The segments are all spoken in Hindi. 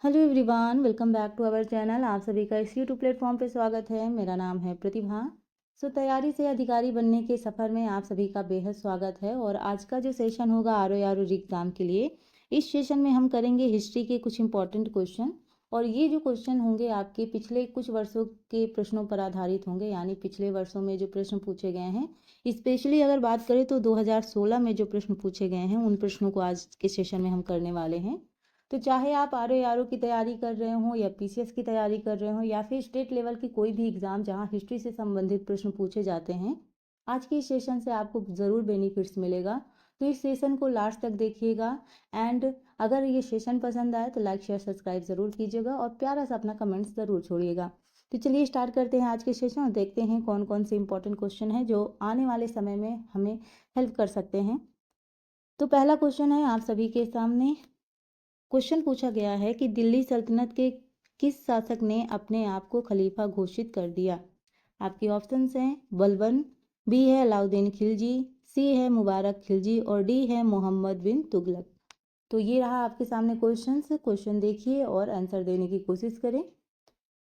Hello everyone, welcome back to our channel. आप सभी का इस यूट्यूब प्लेटफॉर्म पे स्वागत है। मेरा नाम है प्रतिभा। तैयारी से अधिकारी बनने के सफ़र में आप सभी का बेहद स्वागत है। और आज का जो सेशन होगा आर एग्ज़ाम के लिए, इस सेशन में हम करेंगे हिस्ट्री के कुछ इंपॉर्टेंट क्वेश्चन। और ये जो क्वेश्चन होंगे आपके पिछले कुछ वर्षों के प्रश्नों पर आधारित होंगे, यानी पिछले वर्षों में जो प्रश्न पूछे गए हैं। स्पेशली अगर बात करें तो 2016 में जो प्रश्न पूछे गए हैं उन प्रश्नों को आज के सेशन में हम करने वाले हैं। तो चाहे आप आर की तैयारी कर रहे हो या पीसीएस की तैयारी कर रहे हो या फिर स्टेट लेवल की कोई भी एग्ज़ाम जहां हिस्ट्री से संबंधित प्रश्न पूछे जाते हैं, आज के इस सेशन से आपको ज़रूर बेनिफिट्स मिलेगा। तो इस सेशन को लास्ट तक देखिएगा। एंड अगर ये सेशन पसंद आए तो लाइक शेयर सब्सक्राइब ज़रूर कीजिएगा और प्यारा सा अपना कमेंट्स ज़रूर छोड़िएगा। तो चलिए स्टार्ट करते हैं आज के सेशन और देखते हैं कौन कौन से इंपॉर्टेंट क्वेश्चन हैं जो आने वाले समय में हमें हेल्प कर सकते हैं। तो पहला क्वेश्चन है आप सभी के सामने। क्वेश्चन पूछा गया है कि दिल्ली सल्तनत के किस शासक ने अपने आप को खलीफा घोषित कर दिया। आपके ऑप्शंस हैं बलबन, बी है अलाउद्दीन खिलजी, सी है मुबारक खिलजी और डी है मोहम्मद बिन तुगलक। तो ये रहा आपके सामने क्वेश्चन देखिए और आंसर देने की कोशिश करें।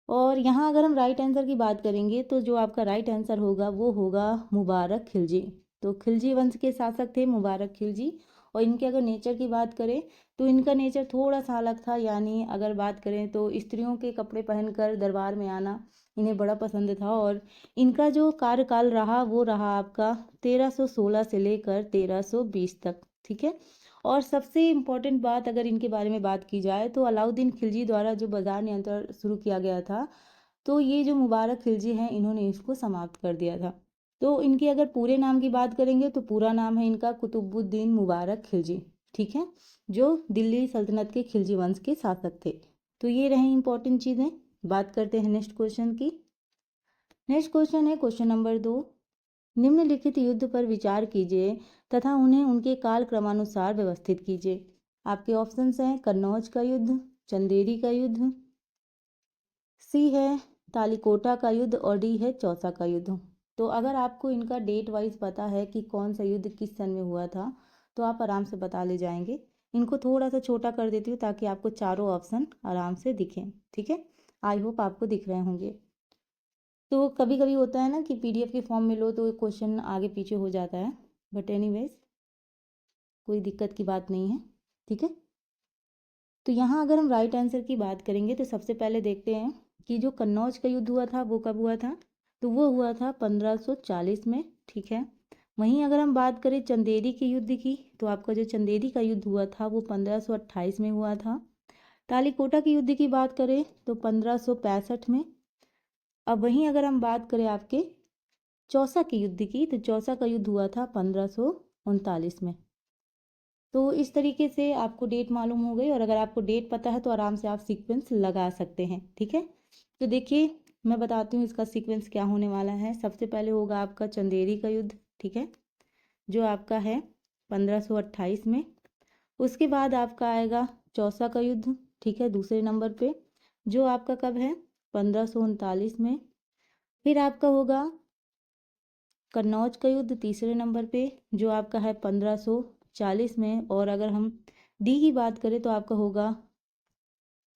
और यहाँ अगर हम राइट आंसर की बात करेंगे तो जो आपका राइट आंसर होगा वो होगा मुबारक खिलजी। तो खिलजी वंश के शासक थे मुबारक खिलजी। और इनके अगर नेचर की बात करें तो इनका नेचर थोड़ा सा अलग था, यानी अगर बात करें तो स्त्रियों के कपड़े पहनकर दरबार में आना इन्हें बड़ा पसंद था। और इनका जो कार्यकाल रहा वो रहा आपका 1316 से लेकर 1320 तक। ठीक है। और सबसे इम्पोर्टेंट बात अगर इनके बारे में बात की जाए तो अलाउद्दीन खिलजी द्वारा जो बाजार नियंत्रण शुरू किया गया था, तो ये जो मुबारक खिलजी हैं इन्होंने इसको समाप्त कर दिया था। तो इनके अगर पूरे नाम की बात करेंगे तो पूरा नाम है इनका कुतुबुद्दीन मुबारक खिलजी। ठीक है। जो दिल्ली सल्तनत के खिलजी वंश के शासक थे। तो ये रहे इंपॉर्टेंट चीज़ें। बात करते हैं नेक्स्ट क्वेश्चन की। नेक्स्ट क्वेश्चन है क्वेश्चन नंबर 2। निम्नलिखित युद्ध पर विचार कीजिए तथा उन्हें उनके काल क्रमानुसार व्यवस्थित कीजिए। आपके ऑप्शंस हैं कन्नौज का युद्ध, चंदेरी का युद्ध, सी है तालिकोटा का युद्ध और डी है चौसा का युद्ध। तो अगर आपको इनका डेट वाइज पता है कि कौन सा युद्ध किस सन में हुआ था तो आप आराम से बता ले जाएंगे। इनको थोड़ा सा छोटा कर देती हूँ ताकि आपको चारों ऑप्शन आराम से दिखें। ठीक है। आई होप आपको दिख रहे होंगे। तो कभी कभी होता है ना कि पीडीएफ के फॉर्म में लो तो क्वेश्चन आगे पीछे हो जाता है, बट एनीवेज कोई दिक्कत की बात नहीं है। ठीक है। तो यहाँ अगर हम राइट आंसर की बात करेंगे तो सबसे पहले देखते हैं कि जो कन्नौज का युद्ध हुआ था वो कब हुआ था। तो वो हुआ था 1540 में। ठीक है। वहीं अगर हम बात करें चंदेरी के युद्ध की तो आपका जो चंदेरी का युद्ध हुआ था वो 1528 में हुआ था। तालिकोटा के युद्ध की बात करें तो 1565 में। अब वहीं अगर हम बात करें आपके चौसा के युद्ध की तो चौसा का युद्ध हुआ था 1539 में। तो इस तरीके से आपको डेट मालूम हो गई और अगर आपको डेट पता है तो आराम से आप सीक्वेंस लगा सकते हैं। ठीक है। तो देखिए मैं बताती हूँ इसका सीक्वेंस क्या होने वाला है। सबसे पहले होगा आपका चंदेरी का युद्ध। ठीक है। जो आपका है 1528 में। उसके बाद आपका आएगा चौसा का युद्ध। ठीक है, दूसरे नंबर पे। जो आपका कब है 1539 में। फिर आपका होगा कन्नौज का युद्ध तीसरे नंबर पे, जो आपका है 1540 में। और अगर हम डी की बात करें तो आपका होगा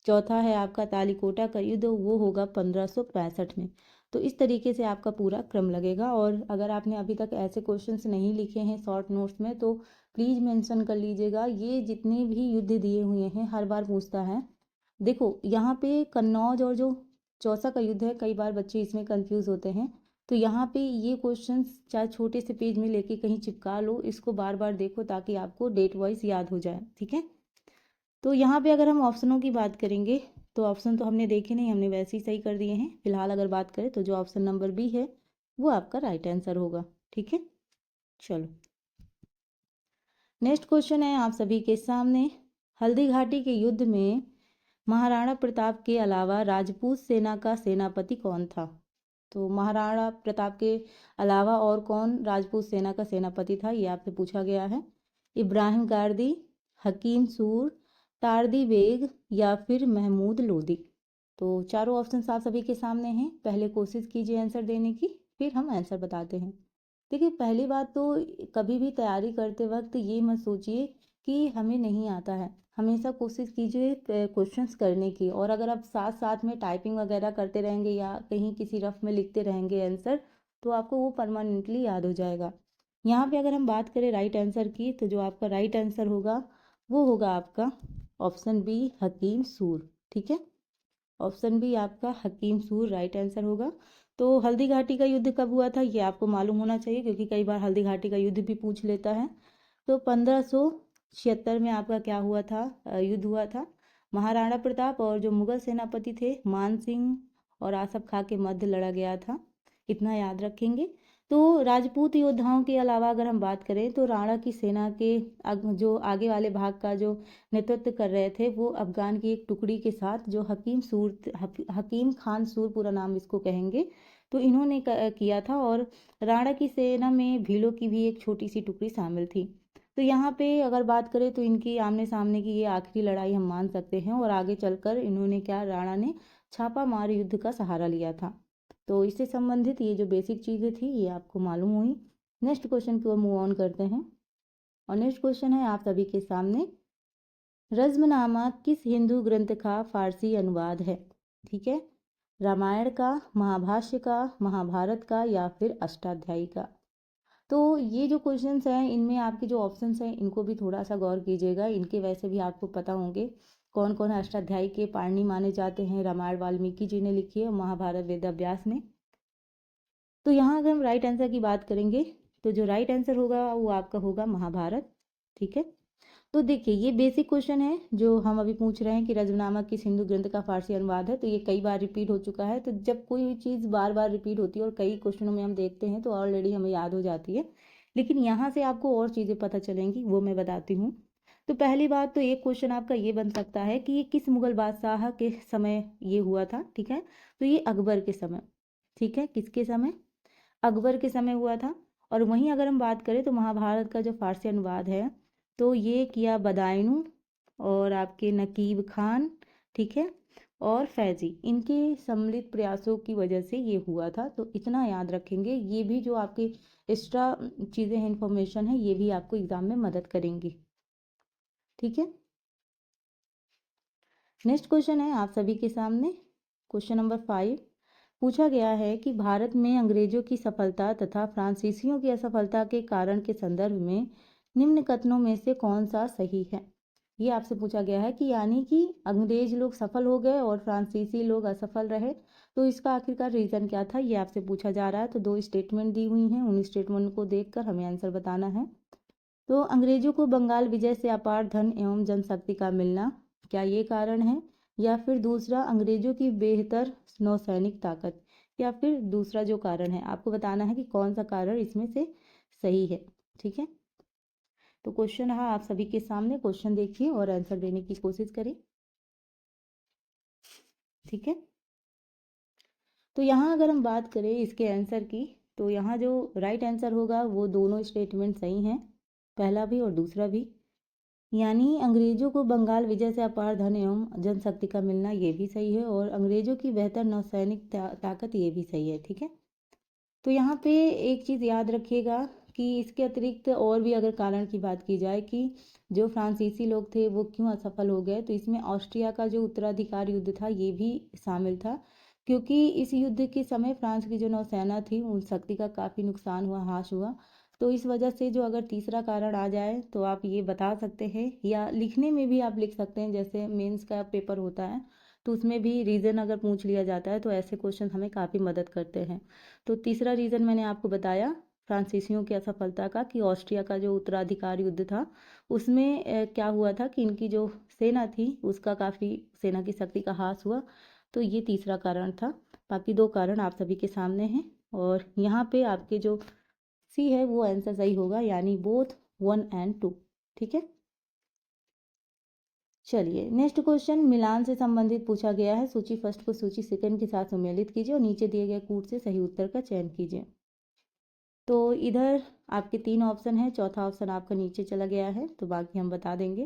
चौथा है आपका तालिकोटा का युद्ध, वो होगा 1565 में। तो इस तरीके से आपका पूरा क्रम लगेगा। और अगर आपने अभी तक ऐसे क्वेश्चंस नहीं लिखे हैं शॉर्ट नोट्स में तो प्लीज़ मेंशन कर लीजिएगा। ये जितने भी युद्ध दिए हुए हैं हर बार पूछता है। देखो यहाँ पे कन्नौज और जो चौसा का युद्ध है, कई बार बच्चे इसमें कंफ्यूज होते हैं। तो यहाँ पे ये क्वेश्चंस चाहे छोटे से पेज में लेके कहीं चिपका लो, इसको बार बार देखो ताकि आपको डेट वाइज याद हो जाए। ठीक है। तो यहाँ पे अगर हम ऑप्शनों की बात करेंगे तो ऑप्शन तो हमने देखे नहीं, हमने वैसे ही सही कर दिए हैं। फिलहाल अगर बात करें तो जो ऑप्शन नंबर बी है वो आपका राइट आंसर होगा। ठीक है। चलो नेक्स्ट क्वेश्चन है आप सभी के सामने। हल्दी घाटी के युद्ध में महाराणा प्रताप के अलावा राजपूत सेना का सेनापति कौन था। तो महाराणा प्रताप के अलावा और कौन राजपूत सेना का सेनापति था ये आपसे पूछा गया है। इब्राहिम गारदी, हकीम सूर, तारदी बेग या फिर महमूद लोदी। तो चारों ऑप्शन आप सभी के सामने हैं। पहले कोशिश कीजिए आंसर देने की, फिर हम आंसर बताते हैं। देखिए पहली बात तो कभी भी तैयारी करते वक्त ये मत सोचिए कि हमें नहीं आता है। हमेशा कोशिश कीजिए क्वेश्चंस करने की, और अगर आप साथ साथ में टाइपिंग वगैरह करते रहेंगे या कहीं किसी रफ में लिखते रहेंगे आंसर, तो आपको वो परमानेंटली याद हो जाएगा। यहाँ पे अगर हम बात करें राइट आंसर की, तो जो आपका राइट आंसर होगा वो होगा आपका ऑप्शन बी, हकीम सूर। ठीक है, ऑप्शन बी आपका हकीम सूर राइट आंसर होगा। तो हल्दी घाटी का युद्ध कब हुआ था ये आपको मालूम होना चाहिए, क्योंकि कई बार हल्दी घाटी का युद्ध भी पूछ लेता है। तो 1576 में आपका क्या हुआ था, युद्ध हुआ था। महाराणा प्रताप और जो मुगल सेनापति थे मान सिंह और आसफ खां के मध्य लड़ा गया था, इतना याद रखेंगे। तो राजपूत योद्धाओं के अलावा अगर हम बात करें, तो राणा की सेना के जो आगे वाले भाग का जो नेतृत्व कर रहे थे वो अफगान की एक टुकड़ी के साथ, जो हकीम खान सूर पूरा नाम इसको कहेंगे, तो इन्होंने किया था। और राणा की सेना में भीलों की भी एक छोटी सी टुकड़ी शामिल थी। तो यहाँ पे अगर बात करें तो इनकी आमने सामने की ये आखिरी लड़ाई हम मान सकते हैं, और आगे चलकर इन्होंने क्या, राणा ने छापा मार युद्ध का सहारा लिया था। तो इससे संबंधित ये जो बेसिक चीज़ें थी ये आपको मालूम हुई। नेक्स्ट क्वेश्चन की ओर मूव ऑन करते हैं, और नेक्स्ट क्वेश्चन है आप सभी के सामने, रज़्मनामा किस हिंदू ग्रंथ का फारसी अनुवाद है? ठीक है, रामायण का, महाभाष्य का, महाभारत का, या फिर अष्टाध्यायी का? तो ये जो क्वेश्चंस हैं इनमें आपके जो ऑप्शंस हैं इनको भी थोड़ा सा गौर कीजिएगा। इनके वैसे भी आपको पता होंगे कौन कौन अष्टाध्यायी के पारणी माने जाते हैं। रामायण वाल्मीकि जी ने लिखी है और महाभारत वेदव्यास ने। तो यहाँ अगर हम राइट आंसर की बात करेंगे, तो जो राइट आंसर होगा वो आपका होगा महाभारत। ठीक है, तो देखिए ये बेसिक क्वेश्चन है जो हम अभी पूछ रहे हैं कि रज़्मनामा किस हिंदू ग्रंथ का फारसी अनुवाद है। तो ये कई बार रिपीट हो चुका है, तो जब कोई भी चीज़ बार बार रिपीट होती है और कई क्वेश्चनों में हम देखते हैं तो ऑलरेडी हमें याद हो जाती है, लेकिन यहाँ से आपको और चीज़ें पता चलेंगी, वो मैं बताती हूँ। तो पहली बात तो एक क्वेश्चन आपका ये बन सकता है कि ये किस मुगल बादशाह के समय ये हुआ था। ठीक है, तो ये अकबर के समय। ठीक है, किसके समय? अकबर के समय हुआ था। और वहीं अगर हम बात करें तो महाभारत का जो फारसी अनुवाद है तो ये किया बदायूं और आपके नकीब खान, ठीक है, और फैजी, इनके सम्मिलित प्रयासों की वजह से ये हुआ था। तो इतना याद रखेंगे, ये भी जो आपकी एक्स्ट्रा चीज़ें हैं, इंफॉर्मेशन है, ये भी आपको एग्जाम में मदद करेंगी। ठीक है, नेक्स्ट क्वेश्चन है आप सभी के सामने, क्वेश्चन नंबर 5। पूछा गया है कि भारत में अंग्रेजों की सफलता तथा फ्रांसीसियों की असफलता के कारण के संदर्भ में निम्न कथनों में से कौन सा सही है? ये आपसे पूछा गया है कि यानी कि अंग्रेज लोग सफल हो गए और फ्रांसीसी लोग असफल रहे, तो इसका आखिरकार रीज़न क्या था, ये आपसे पूछा जा रहा है। तो दो स्टेटमेंट दी हुई हैं, उन स्टेटमेंट को देखकर हमें आंसर बताना है। तो अंग्रेजों को बंगाल विजय से अपार धन एवं जनशक्ति का मिलना, क्या ये कारण है? या फिर दूसरा, अंग्रेजों की बेहतर नौसैनिक ताकत, या फिर दूसरा जो कारण है आपको बताना है कि कौन सा कारण इसमें से सही है। ठीक है, तो क्वेश्चन रहा आप सभी के सामने, क्वेश्चन देखिए और आंसर देने की कोशिश करें। ठीक है, तो यहाँ अगर हम बात करें इसके आंसर की, तो यहाँ जो राइट आंसर होगा वो दोनों स्टेटमेंट सही हैं, पहला भी और दूसरा भी। यानी अंग्रेजों को बंगाल विजय से अपार धन एवं जनशक्ति का मिलना ये भी सही है, और अंग्रेजों की बेहतर नौसैनिक ताकत ये भी सही है। ठीक है, तो यहाँ पे एक चीज़ याद रखिएगा कि इसके अतिरिक्त और भी अगर कारण की बात की जाए कि जो फ्रांसीसी लोग थे वो क्यों असफल हो गए, तो इसमें ऑस्ट्रिया का जो उत्तराधिकार युद्ध था ये भी शामिल था, क्योंकि इस युद्ध के समय फ्रांस की जो नौसेना थी उन शक्ति का काफ़ी नुकसान हुआ, हास हुआ। तो इस वजह से जो अगर तीसरा कारण आ जाए तो आप ये बता सकते हैं, या लिखने में भी आप लिख सकते हैं, जैसे मेंस का पेपर होता है तो उसमें भी रीज़न अगर पूछ लिया जाता है तो ऐसे क्वेश्चन हमें काफ़ी मदद करते हैं। तो तीसरा रीज़न मैंने आपको बताया फ्रांसीसियों की असफलता का, कि ऑस्ट्रिया का जो उत्तराधिकार युद्ध था उसमें क्या हुआ था कि इनकी जो सेना थी उसका काफ़ी, सेना की शक्ति का ह्रास हुआ। तो ये तीसरा कारण था। बाकी दो कारण आप सभी के सामने हैं, और यहाँ पे आपके जो सी है वो आंसर सही होगा, यानी बोथ 1 और 2। ठीक है, चलिए नेक्स्ट क्वेश्चन मिलान से संबंधित पूछा गया है। सूची फर्स्ट को सूची सेकंड के साथ सम्मिलित कीजिए और नीचे दिए गए कूट से सही उत्तर का चयन कीजिए। तो इधर आपके 3 ऑप्शन है, चौथा ऑप्शन आपका नीचे चला गया है, तो बाकी हम बता देंगे।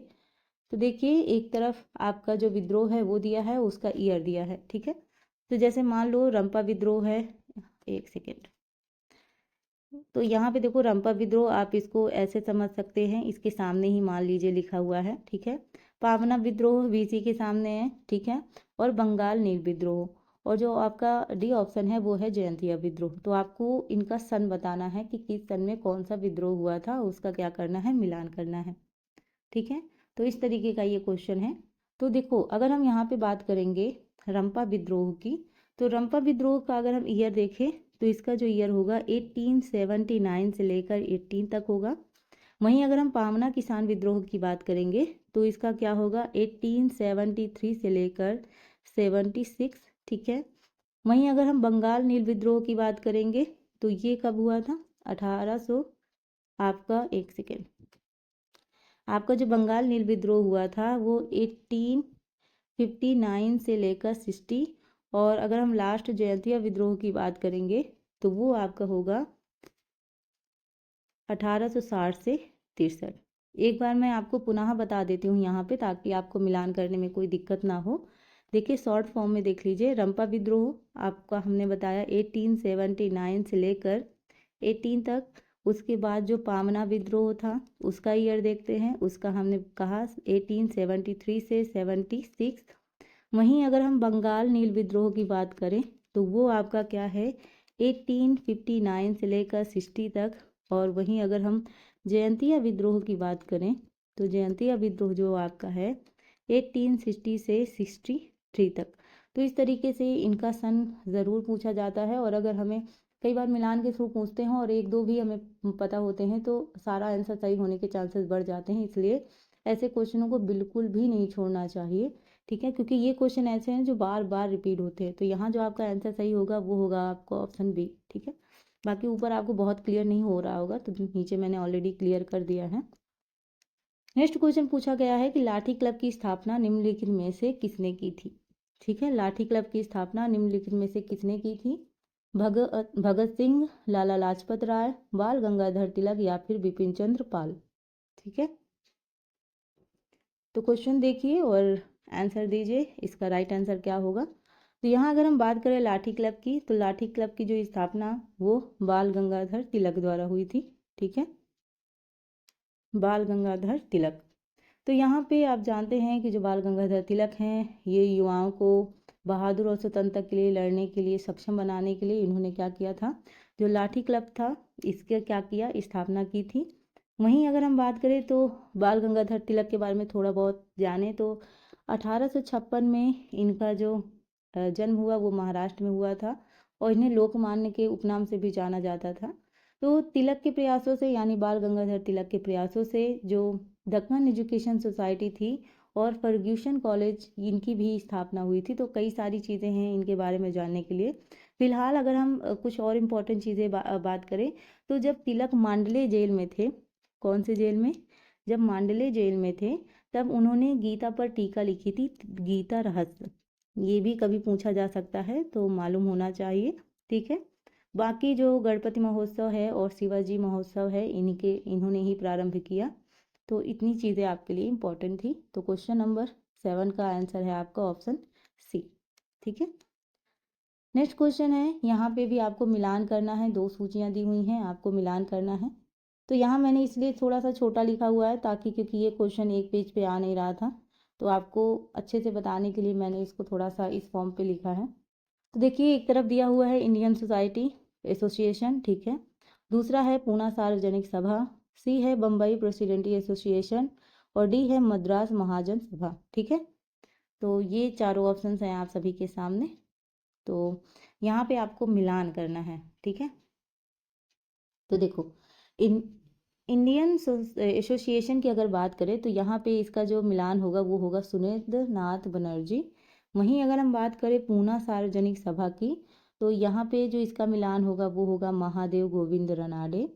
तो देखिए एक तरफ आपका जो विद्रोह है वो दिया है, उसका ईयर दिया है। ठीक है, तो जैसे मान लो रंपा विद्रोह है, एक सेकेंड, तो यहाँ पे देखो रंपा विद्रोह आप इसको ऐसे समझ सकते हैं, इसके सामने ही मान लीजिए लिखा हुआ है। ठीक है, पावना विद्रोह बीसी के सामने है, ठीक है, और बंगाल नील विद्रोह, और जो आपका डी ऑप्शन है वो है जयंतिया विद्रोह। तो आपको इनका सन बताना है कि किस सन में कौन सा विद्रोह हुआ था, उसका क्या करना है, मिलान करना है, ठीक है। तो इस तरीके का ये क्वेश्चन है। तो देखो अगर हम यहाँ पे बात करेंगे रंपा विद्रोह की, तो रंपा विद्रोह का अगर हम ईयर देखें तो इसका जो ईयर होगा 1879 से लेकर 18 तक होगा। वहीं अगर हम पावना किसान विद्रोह की बात करेंगे तो इसका क्या होगा 1873 से लेकर 76, ठीक है। वहीं अगर हम बंगाल नील विद्रोह की बात करेंगे तो ये कब हुआ था 1800, आपका एक सेकेंड, आपका जो बंगाल नील विद्रोह हुआ था वो 1859 से लेकर 60, और अगर हम लास्ट जयंतिया विद्रोह की बात करेंगे तो वो आपका होगा 1860 से 63। एक बार मैं आपको पुनः बता देती हूँ यहाँ पे ताकि आपको मिलान करने में कोई दिक्कत ना हो। देखिए शॉर्ट फॉर्म में देख लीजिए, रंपा विद्रोह आपका हमने बताया 1879 से लेकर 18 तक। उसके बाद जो पामना विद्रोह था उसका ईयर देखते हैं, उसका हमने कहा 1873 से 76। वहीं अगर हम बंगाल नील विद्रोह की बात करें तो वो आपका क्या है 1859 से लेकर 60 तक। और वहीं अगर हम जयंतिया विद्रोह की बात करें तो जयंतिया विद्रोह जो आपका है 1860 से 63 तक। तो इस तरीके से इनका सन ज़रूर पूछा जाता है, और अगर हमें कई बार मिलान के थ्रू पूछते हैं और एक दो भी हमें पता होते हैं तो सारा आंसर सही होने के चांसेस बढ़ जाते हैं। इसलिए ऐसे क्वेश्चनों को बिल्कुल भी नहीं छोड़ना चाहिए, ठीक है, क्योंकि ये क्वेश्चन ऐसे हैं जो बार बार रिपीट होते हैं। तो यहाँ जो आपका आंसर सही होगा वो होगा आपका ऑप्शन बी, ठीक है। बाकी ऊपर आपको बहुत क्लियर नहीं हो रहा होगा तो नीचे मैंने ऑलरेडी क्लियर कर दिया है। नेक्स्ट क्वेश्चन पूछा गया है कि लाठी क्लब की स्थापना निम्नलिखित में से किसने की थी, ठीक है। लाठी क्लब की स्थापना निम्नलिखित में से किसने की थी, भगत सिंह, लाला लाजपत राय, बाल गंगाधर तिलक या फिर बिपिन चंद्र पाल, ठीक है। तो क्वेश्चन देखिए और आंसर दीजिए, इसका राइट आंसर क्या होगा। तो यहाँ अगर हम बात करें लाठी क्लब की तो लाठी क्लब की जो स्थापना वो बाल गंगाधर तिलक द्वारा हुई थी, ठीक है, बाल गंगाधर तिलक। तो यहाँ पे आप जानते हैं कि जो बाल गंगाधर तिलक हैं ये युवाओं को बहादुर और स्वतंत्रता के लिए लड़ने के लिए सक्षम बनाने के लिए इन्होंने क्या किया था, जो लाठी क्लब था इसके क्या किया, स्थापना की थी। वहीं अगर हम बात करें तो बाल गंगाधर तिलक के बारे में थोड़ा बहुत जाने तो 1856 में इनका जो जन्म हुआ वो महाराष्ट्र में हुआ था, और इन्हें लोकमान्य के उपनाम से भी जाना जाता था। तो तिलक के प्रयासों से यानी बाल गंगाधर तिलक के प्रयासों से जो दक्कन एजुकेशन सोसाइटी थी और फर्ग्यूसन कॉलेज इनकी भी स्थापना हुई थी। तो कई सारी चीज़ें हैं इनके बारे में जानने के लिए। फिलहाल अगर हम कुछ और इम्पोर्टेंट चीज़ें बात करें तो जब तिलक मांडले जेल में थे, कौन से जेल में, जब मांडले जेल में थे तब उन्होंने गीता पर टीका लिखी थी, गीता रहस्य। ये भी कभी पूछा जा सकता है तो मालूम होना चाहिए, ठीक है। बाकी जो गणपति महोत्सव है और शिवाजी महोत्सव है इन्होंने ही प्रारंभ किया। तो इतनी चीज़ें आपके लिए इम्पोर्टेंट थी। तो क्वेश्चन नंबर 7 का आंसर है आपका ऑप्शन सी, ठीक है। नेक्स्ट क्वेश्चन है, यहाँ पे भी आपको मिलान करना है, दो सूचियाँ दी हुई हैं, आपको मिलान करना है। तो यहाँ मैंने इसलिए थोड़ा सा छोटा लिखा हुआ है ताकि क्योंकि ये क्वेश्चन एक पेज पे आ नहीं रहा था, तो आपको अच्छे से बताने के लिए मैंने इसको थोड़ा सा इस फॉर्म पे लिखा है। तो देखिए एक तरफ दिया हुआ है इंडियन सोसाइटी एसोसिएशन, ठीक है, दूसरा है पूना सार्वजनिक सभा, सी है बम्बई प्रेसिडेंटी एसोसिएशन, और डी है मद्रास महाजन सभा, ठीक है। तो ये चारों ऑप्शंस हैं आप सभी के सामने। तो यहाँ पे आपको मिलान करना है, ठीक है। तो देखो इन इंडियन एसोसिएशन की अगर बात करें तो यहाँ पे इसका जो मिलान होगा वो होगा सुरेंद्र नाथ बनर्जी। वहीं अगर हम बात करें पूना सार्वजनिक सभा की तो यहाँ पे जो इसका मिलान होगा वो होगा महादेव गोविंद रनाडे।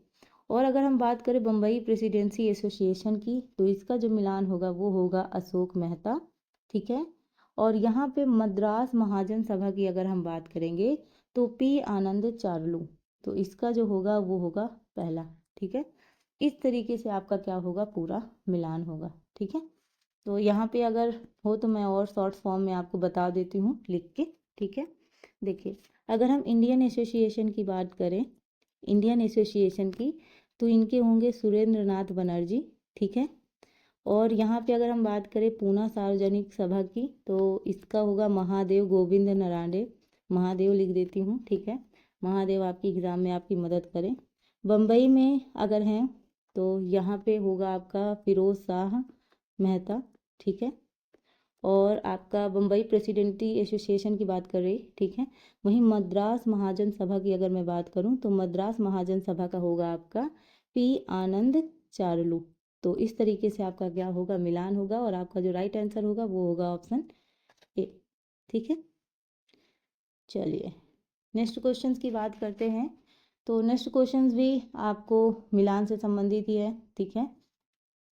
और अगर हम बात करें बम्बई प्रेसिडेंसी एसोसिएशन की तो इसका जो मिलान होगा वो होगा अशोक मेहता, ठीक है। और यहाँ पे मद्रास महाजन सभा की अगर हम बात करेंगे तो पी आनंद चार्लू, तो इसका जो होगा वो होगा पहला, ठीक है। इस तरीके से आपका क्या होगा, पूरा मिलान होगा, ठीक है। तो यहाँ पे अगर हो तो मैं और शॉर्ट फॉर्म में आपको बता देती हूँ लिख के, ठीक है। देखिए अगर हम इंडियन एसोसिएशन की बात करें, इंडियन एसोसिएशन की, तो इनके होंगे सुरेंद्र नाथ बनर्जी, ठीक है। और यहाँ पे अगर हम बात करें पूना सार्वजनिक सभा की, तो इसका होगा महादेव गोविंद नरांडे। महादेव लिख देती हूँ, ठीक है। महादेव आपकी एग्ज़ाम में आपकी मदद करें। बम्बई में अगर हैं तो यहाँ पे होगा आपका फिरोज शाह मेहता, ठीक है। और आपका बम्बई प्रेसिडेंटी एसोसिएशन की बात कर रही, ठीक है। वहीं मद्रास महाजन सभा की अगर मैं बात करूं तो मद्रास महाजन सभा का होगा आपका पी आनंद चारलू। तो इस तरीके से आपका क्या होगा, मिलान होगा, और आपका जो राइट आंसर होगा वो होगा ऑप्शन ए, ठीक है। चलिए नेक्स्ट क्वेश्चंस की बात करते हैं। तो नेक्स्ट क्वेश्चंस भी आपको मिलान से संबंधित ही है, ठीक है।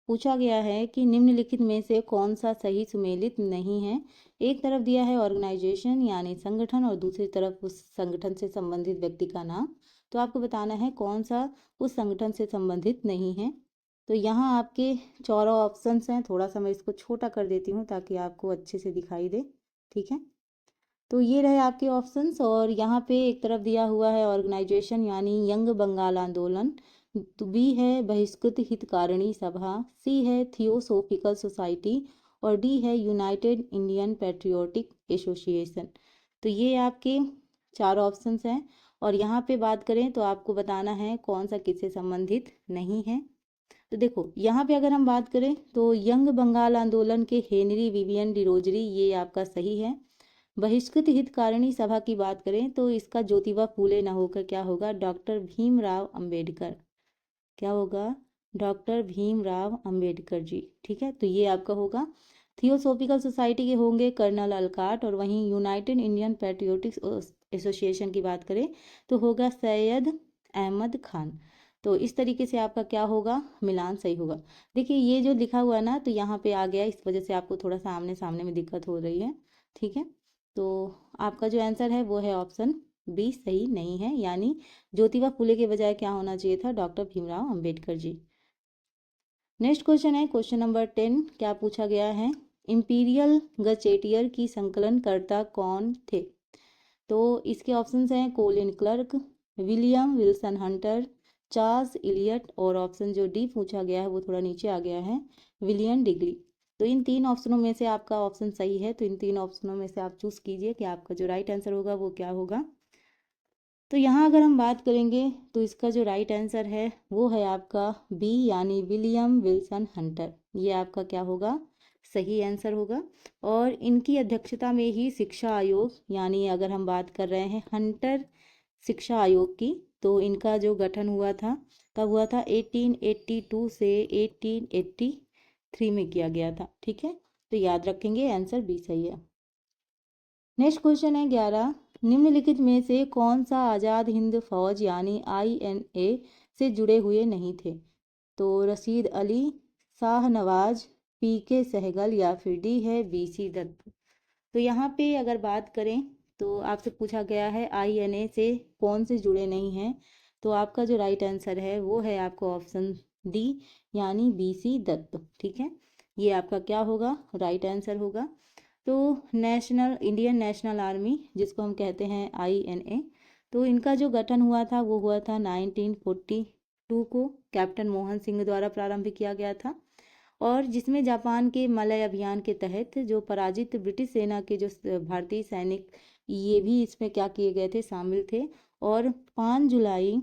पूछा गया है कि निम्नलिखित में से कौन सा सही सुमेलित नहीं है। एक तरफ दिया है ऑर्गेनाइजेशन यानी संगठन, और दूसरी तरफ उस संगठन से संबंधित व्यक्ति का नाम। तो आपको बताना है कौन सा उस संगठन से संबंधित नहीं है। तो यहाँ आपके 4 ऑप्शंस हैं। थोड़ा सा मैं इसको छोटा कर देती हूँ ताकि आपको अच्छे से दिखाई दे, ठीक है। तो ये रहे आपके ऑप्शंस, और यहाँ पे एक तरफ दिया हुआ है ऑर्गेनाइजेशन यानी यंग बंगाल आंदोलन, तो बी है बहिष्कृत हितकारिणी सभा, सी है थियोसोफिकल सोसाइटी, और डी है यूनाइटेड इंडियन पैट्रियोटिक एसोसिएशन। तो ये आपके 4 ऑप्शंस हैं, और यहाँ पे बात करें तो आपको बताना है कौन सा किससे संबंधित नहीं है। तो देखो यहाँ पे अगर हम बात करें तो यंग बंगाल आंदोलन के हेनरी विवियन डिरोजरी, ये आपका सही है। बहिष्कृत हितकारिणी सभा की बात करें तो इसका ज्योतिबा फूले ना होकर क्या होगा, डॉक्टर भीमराव अंबेडकर। क्या होगा, डॉक्टर भीमराव अंबेडकर जी, ठीक है। तो ये आपका होगा। थियोसोफिकल सोसाइटी के होंगे कर्नल अलकाट, और वहीं यूनाइटेड इंडियन पैट्रियोटिक एसोसिएशन की बात करें तो होगा सैयद अहमद खान। तो इस तरीके से आपका क्या होगा, मिलान सही होगा। देखिए ये जो लिखा हुआ ना, तो यहाँ पे आ गया, इस वजह से आपको थोड़ा सा आमने सामने में दिक्कत हो रही है, ठीक है। तो आपका जो आंसर है वो है ऑप्शन बी, सही नहीं है, यानी ज्योतिबा फुले के बजाय क्या होना चाहिए था, doctor Bhimrao Ambedkar ji. Next question है क्वेश्चन नंबर 10। क्या पूछा गया है, इंपीरियल गजेटियर की संकलनकर्ता कौन थे। तो इसके ऑप्शंस हैं Colin Clark, William Wilson Hunter, Charles Elliot, और ऑप्शन जो डी पूछा गया है वो थोड़ा नीचे आ गया है, विलियम डिग्री। तो इन 3 ऑप्शनों में से आपका ऑप्शन सही है, तो इन 3 ऑप्शनों में से आप चूज कीजिए कि आपका जो राइट आंसर होगा वो क्या होगा। तो यहाँ अगर हम बात करेंगे तो इसका जो राइट आंसर है वो है आपका बी, यानी विलियम विल्सन हंटर। ये आपका क्या होगा, सही आंसर होगा। और इनकी अध्यक्षता में ही शिक्षा आयोग, यानी अगर हम बात कर रहे हैं हंटर शिक्षा आयोग की, तो इनका जो गठन हुआ था कब हुआ था, 1882 से 1883 में किया गया था, ठीक है। तो याद रखेंगे आंसर बी सही है। नेक्स्ट क्वेश्चन है 11। निम्नलिखित में से कौन सा आज़ाद हिंद फौज यानी INA से जुड़े हुए नहीं थे। तो रशीद अली, शाहनवाज, PK सहगल, या फिर डी है BC दत्त। तो यहाँ पे अगर बात करें तो आपसे पूछा गया है INA से कौन से जुड़े नहीं हैं। तो आपका जो राइट आंसर है वो है आपका ऑप्शन डी, यानी BC दत्त, ठीक है। ये आपका क्या होगा, राइट आंसर होगा। तो नेशनल इंडियन नेशनल आर्मी जिसको हम कहते हैं INA, तो इनका जो गठन हुआ था वो हुआ था 1942 को, कैप्टन मोहन सिंह द्वारा प्रारंभ किया गया था, और जिसमें जापान के मलय अभियान के तहत जो पराजित ब्रिटिश सेना के जो भारतीय सैनिक, ये भी इसमें क्या किए गए थे, शामिल थे। और 5 जुलाई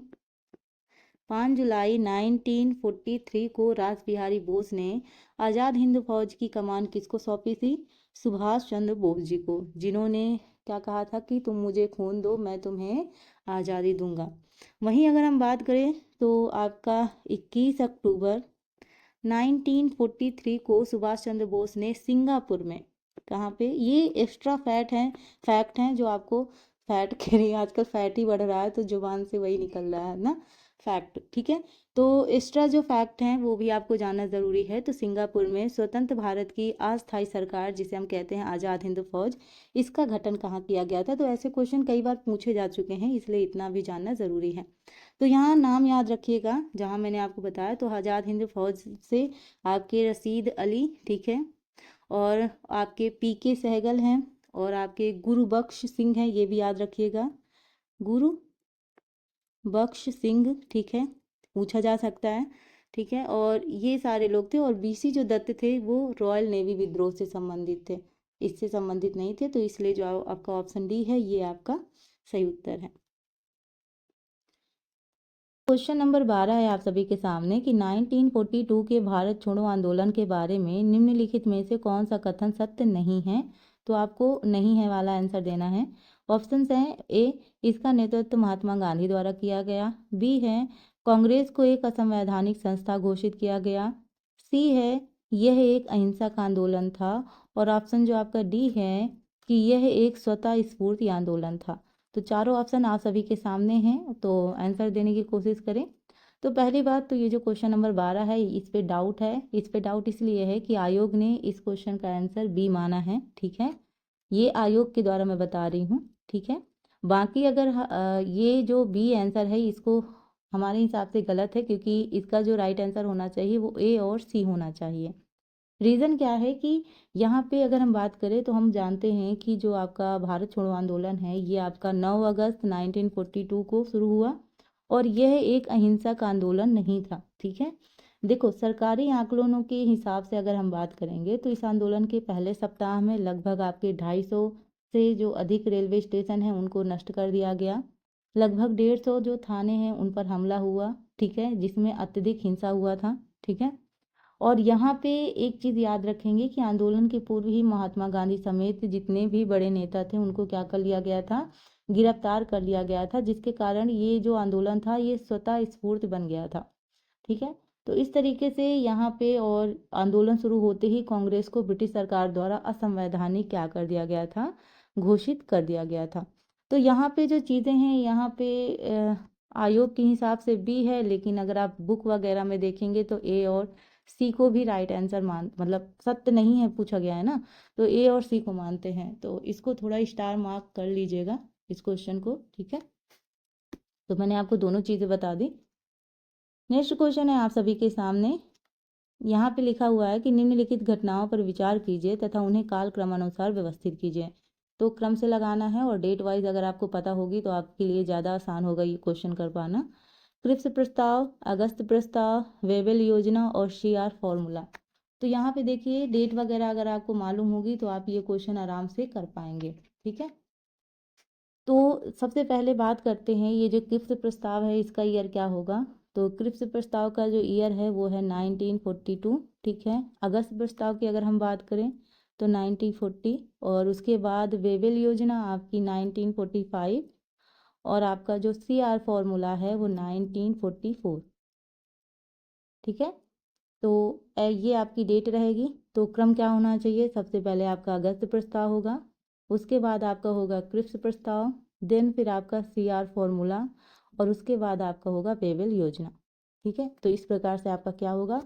1943 को रास बिहारी बोस ने आज़ाद हिंद फौज की कमान किसको सौंपी थी, सुभाष चंद्र बोस जी को, जिन्होंने क्या कहा था कि तुम मुझे खून दो मैं तुम्हें आज़ादी दूंगा। वहीं अगर हम बात करें तो आपका 21 अक्टूबर 1943 को सुभाष चंद्र बोस ने सिंगापुर में, कहाँ पे, ये एक्स्ट्रा फैक्ट हैं जो आपको, फैट कह रही है आजकल, फैट ही बढ़ रहा है तो जुबान से वही निकल रहा है ना, फैक्ट, ठीक है। तो एक्स्ट्रा जो फैक्ट हैं वो भी आपको जानना ज़रूरी है। तो सिंगापुर में स्वतंत्र भारत की अस्थायी सरकार, जिसे हम कहते हैं आज़ाद हिंद फौज, इसका गठन कहाँ किया गया था। तो ऐसे क्वेश्चन कई बार पूछे जा चुके हैं, इसलिए इतना भी जानना ज़रूरी है। तो यहाँ नाम याद रखिएगा जहाँ मैंने आपको बताया, तो आज़ाद हिंद फौज से आपके रशीद अली, ठीक है, और आपके PK सहगल हैं, और आपके गुरु बख्श सिंह हैं, ये भी याद रखिएगा, गुरु बख्श सिंह, ठीक है, पूछा जा सकता है। ठीक है। और ये सारे लोग थे, और बीसी जो दत्त थे वो रॉयल नेवी विद्रोह से संबंधित थे, इससे संबंधित नहीं थे, तो इसलिए जो आपका ऑप्शन डी है ये आपका सही उत्तर है। क्वेश्चन नंबर 12 है आप सभी के सामने कि 1942 के भारत छोड़ो आंदोलन के बारे में निम्नलिखित में से कौन सा कथन सत्य नहीं है। तो आपको नहीं है वाला आंसर देना है। ऑप्शंस हैं, ए, इसका नेतृत्व महात्मा गांधी द्वारा किया गया, बी है कांग्रेस को एक असंवैधानिक संस्था घोषित किया गया, सी है यह एक अहिंसक आंदोलन था, और ऑप्शन जो आपका डी है कि यह एक स्वतः स्फूर्ति आंदोलन था। तो चारों ऑप्शन आप सभी के सामने हैं, तो आंसर देने की कोशिश करें। तो पहली बात तो ये जो क्वेश्चन नंबर 12 है इस पे डाउट है। इस पे डाउट इसलिए है कि आयोग ने इस क्वेश्चन का आंसर बी माना है, ठीक है। ये आयोग के द्वारा मैं बता रही हूँ, ठीक है। बाकी अगर ये जो बी आंसर है इसको हमारे हिसाब से गलत है, क्योंकि इसका जो राइट आंसर होना चाहिए वो ए और सी होना चाहिए। रीज़न क्या है कि यहाँ पे अगर हम बात करें तो हम जानते हैं कि जो आपका भारत छोड़ो आंदोलन है ये आपका 9 अगस्त 1942 को शुरू हुआ, और यह एक अहिंसक आंदोलन नहीं था, ठीक है। देखो, सरकारी आंकड़ों के हिसाब से अगर हम बात करेंगे तो इस आंदोलन के पहले सप्ताह में लगभग आपके 250 से जो अधिक रेलवे स्टेशन हैं उनको नष्ट कर दिया गया। लगभग 150 जो थाने हैं उन पर हमला हुआ, ठीक है, जिसमें अत्यधिक हिंसा हुआ था, ठीक है। और यहाँ पे एक चीज़ याद रखेंगे कि आंदोलन के पूर्व ही महात्मा गांधी समेत जितने भी बड़े नेता थे उनको क्या कर लिया गया था, गिरफ्तार कर लिया गया था, जिसके कारण ये जो आंदोलन था ये स्वतः स्फूर्त बन गया था, ठीक है। तो इस तरीके से यहाँ पे, और आंदोलन शुरू होते ही कांग्रेस को ब्रिटिश सरकार द्वारा असंवैधानिक क्या कर दिया गया था, घोषित कर दिया गया था। तो यहाँ पे जो चीज़ें हैं यहाँ पे आयोग के हिसाब से बी है, लेकिन अगर आप बुक वगैरह में देखेंगे तो ए और सी को भी राइट आंसर मतलब सत्य नहीं है पूछा गया है ना, तो ए और सी को मानते हैं, तो इसको थोड़ा स्टार मार्क कर लीजिएगा इस क्वेश्चन को, ठीक है। तो मैंने आपको दोनों चीज़ें बता दी। नेक्स्ट क्वेश्चन है आप सभी के सामने। यहाँ पे लिखा हुआ है कि निम्नलिखित घटनाओं पर विचार कीजिए तथा उन्हें काल क्रमानुसार व्यवस्थित कीजिए। तो क्रम से लगाना है, और डेट वाइज अगर आपको पता होगी तो आपके लिए ज़्यादा आसान होगा ये क्वेश्चन कर पाना। क्रिप्स प्रस्ताव, अगस्त प्रस्ताव, वेबल योजना और सीआर फॉर्मूला। तो यहाँ पे देखिए डेट वगैरह अगर आपको मालूम होगी तो आप ये क्वेश्चन आराम से कर पाएंगे, ठीक है। तो सबसे पहले बात करते हैं ये जो क्रिप्स प्रस्ताव है इसका ईयर क्या होगा। तो क्रिप्स प्रस्ताव का जो ईयर है वो है 1942, ठीक है। अगस्त प्रस्ताव की अगर हम बात करें तो 1940, और उसके बाद वेबल योजना आपकी 1945, और आपका जो सीआर फॉर्मूला है वो 1944, ठीक है। तो ये आपकी डेट रहेगी। तो क्रम क्या होना चाहिए, सबसे पहले आपका अगस्त प्रस्ताव होगा, उसके बाद आपका होगा क्रिप्स प्रस्ताव, देन फिर आपका सीआर फॉर्मूला, और उसके बाद आपका होगा वेबल योजना, ठीक है। तो इस प्रकार से आपका क्या होगा,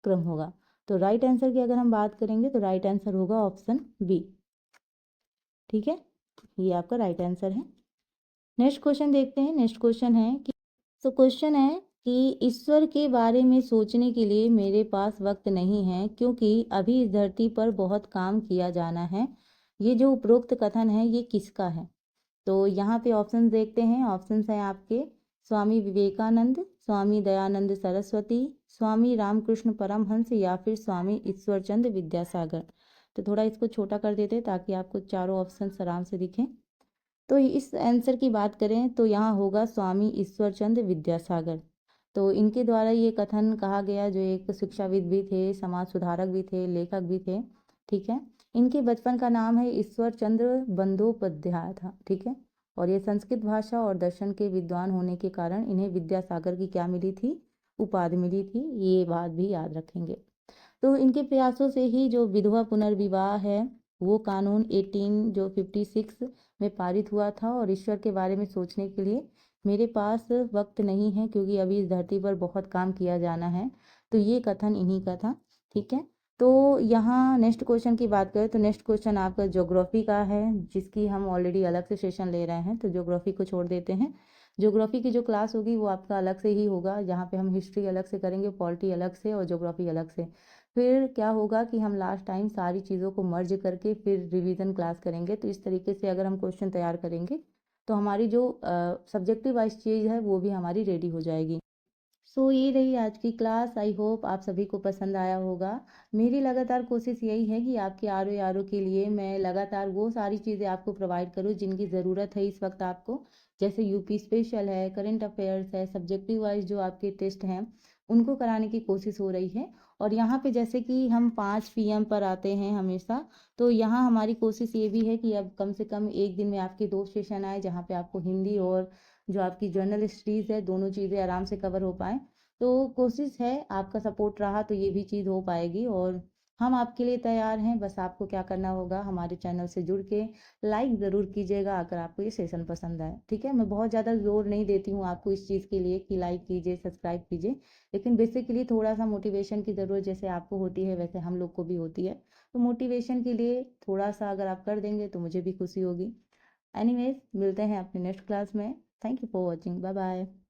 क्रम होगा। तो राइट आंसर की अगर हम बात करेंगे तो राइट आंसर होगा ऑप्शन बी, ठीक है। ये आपका राइट आंसर है। नेक्स्ट क्वेश्चन देखते हैं। नेक्स्ट क्वेश्चन है कि, तो क्वेश्चन है कि ईश्वर के बारे में सोचने के लिए मेरे पास वक्त नहीं है, क्योंकि अभी इस धरती पर बहुत काम किया जाना है। ये जो उपरोक्त कथन है ये किसका है। तो यहाँ पे ऑप्शन देखते हैं। ऑप्शंस हैं आपके स्वामी विवेकानंद, स्वामी दयानंद सरस्वती, स्वामी रामकृष्ण परमहंस, या फिर स्वामी ईश्वरचंद विद्यासागर। तो थोड़ा इसको छोटा कर देते हैं ताकि आपको चारों ऑप्शन आराम से दिखें। तो इस आंसर की बात करें तो यहाँ होगा स्वामी ईश्वरचंद विद्यासागर। तो इनके द्वारा ये कथन कहा गया, जो एक शिक्षाविद भी थे, समाज सुधारक भी थे, लेखक भी थे, ठीक है। इनके बचपन का नाम है ईश्वर चंद्र बंदोपाध्याय था, ठीक है। और ये संस्कृत भाषा और दर्शन के विद्वान होने के कारण इन्हें विद्यासागर की क्या मिली थी, उपाधि मिली थी। ये बात भी याद रखेंगे। तो इनके प्रयासों से ही जो विधवा पुनर्विवाह है वो कानून 1856 में पारित हुआ था। और ईश्वर के बारे में सोचने के लिए मेरे पास वक्त नहीं है, क्योंकि अभी इस धरती पर बहुत काम किया जाना है। तो ये कथन इन्हीं का था, ठीक है। तो यहाँ नेक्स्ट क्वेश्चन की बात करें तो नेक्स्ट क्वेश्चन आपका ज्योग्राफी का है, जिसकी हम ऑलरेडी अलग से सेशन ले रहे हैं, तो ज्योग्राफी को छोड़ देते हैं। ज्योग्राफी की जो क्लास होगी वो आपका अलग से ही होगा, जहाँ पे हम हिस्ट्री अलग से करेंगे, पॉलिटी अलग से, और ज्योग्राफी अलग से। फिर क्या होगा कि हम लास्ट टाइम सारी चीज़ों को मर्ज करके फिर रिवीजन क्लास करेंगे। तो इस तरीके से अगर हम क्वेश्चन तैयार करेंगे तो हमारी जो सब्जेक्टिव वाइज चीज़ है वो भी हमारी रेडी हो जाएगी। सो ये रही आज की क्लास। आई होप आप सभी को पसंद आया होगा। मेरी लगातार कोशिश यही है कि आपके आर ओ के लिए मैं लगातार वो सारी चीज़ें आपको प्रोवाइड करूँ जिनकी ज़रूरत है इस वक्त आपको। जैसे यूपी स्पेशल है, करंट अफेयर्स है, सब्जेक्टिव वाइज जो आपके टेस्ट हैं उनको कराने की कोशिश हो रही है। और यहाँ पे जैसे कि हम 5 PM पर आते हैं हमेशा, तो यहाँ हमारी कोशिश ये भी है कि अब कम से कम एक दिन में आपके 2 सेशन आए जहाँ पे आपको हिंदी और जो आपकी जर्नल स्टडीज़ है दोनों चीज़ें आराम से कवर हो पाएँ। तो कोशिश है, आपका सपोर्ट रहा तो ये भी चीज़ हो पाएगी और हम आपके लिए तैयार हैं। बस आपको क्या करना होगा, हमारे चैनल से जुड़ के लाइक ज़रूर कीजिएगा अगर आपको ये सेशन पसंद आए। ठीक है, मैं बहुत ज़्यादा ज़ोर नहीं देती हूँ आपको इस चीज़ के लिए कि लाइक कीजिए, सब्सक्राइब कीजिए, लेकिन बेसिकली थोड़ा सा मोटिवेशन की ज़रूरत जैसे आपको होती है वैसे हम लोग को भी होती है। तो मोटिवेशन के लिए थोड़ा सा अगर आप कर देंगे तो मुझे भी खुशी होगी। एनीवेज, मिलते हैं अपने नेक्स्ट क्लास में। Thank you for watching. Bye bye.